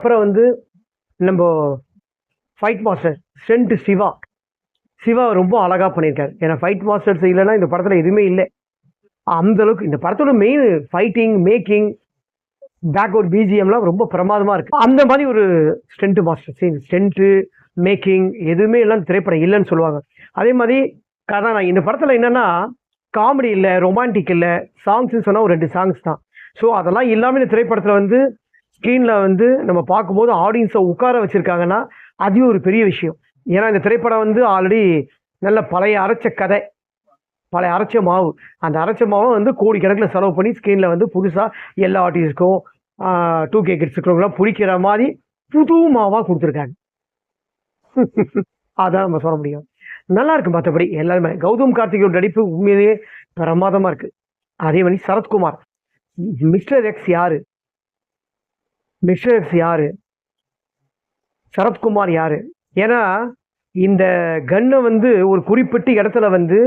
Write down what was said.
அப்புறம் வந்து நம்ம ஃபைட் மாஸ்டர் ஸ்டென்ட் சிவா ரொம்ப அழகா பண்ணியிருக்காரு. ஏன்னா ஃபைட் மாஸ்டர்ஸ் இல்லைன்னா இந்த படத்துல எதுவுமே இல்லை. அந்த அளவுக்கு இந்த படத்தோட மெயின் ஃபைட்டிங், மேக்கிங், பேக்வர்ட் பிஜிஎம்லாம் ரொம்ப பிரமாதமா இருக்கு. அந்த மாதிரி ஒரு ஸ்டென்ட் மாஸ்டர் ஸ்டென்ட் மேக்கிங் எதுவுமே எல்லாம் திரைப்படம் இல்லைன்னு சொல்லுவாங்க. அதே மாதிரி கதாநாயகி இந்த படத்துல என்னன்னா காமெடி இல்லை, ரொமான்டிக் இல்லை, சாங்ஸ்ன்னு சொன்னா ஒரு 2 சாங்ஸ் தான். ஸோ அதெல்லாம் இல்லாமல் இந்த திரைப்படத்தில் வந்து ஸ்க்ரீனில் வந்து நம்ம பார்க்கும்போது ஆடியன்ஸை உட்கார வச்சிருக்காங்கன்னா அதுவும் ஒரு பெரிய விஷயம். ஏன்னா இந்த திரைப்படம் வந்து ஆல்ரெடி நல்ல பழைய அரைச்ச கதை, பழைய அரைச்ச மாவு. அந்த அரைச்ச மாவை வந்து கோடிக்கணக்கில் செலவு பண்ணி ஸ்க்ரீனில் வந்து புதுசாக எல்லா ஆர்டிஸ்ட்க்கும் 2K கிட்ஸுக்குலாம் பிடிக்கிற மாதிரி புது மாவாக கொடுத்துருக்காங்க. அதான் நம்ம சொல்ல முடியும். நல்லா இருக்கு. மற்றபடி எல்லாருமே கௌதம் கார்த்திகோட நடிப்பு உண்மையிலேயே பிரமாதமா இருக்கு. அதே மாதிரி சரத்குமார் மிஸ்டர் எக்ஸ் யாரு, மிஸ்டர் எக்ஸ் யாரு, சரத்குமார் யாரு? ஏன்னா இந்த கன்னை வந்து ஒரு குறிப்பிட்ட இடத்துல வந்து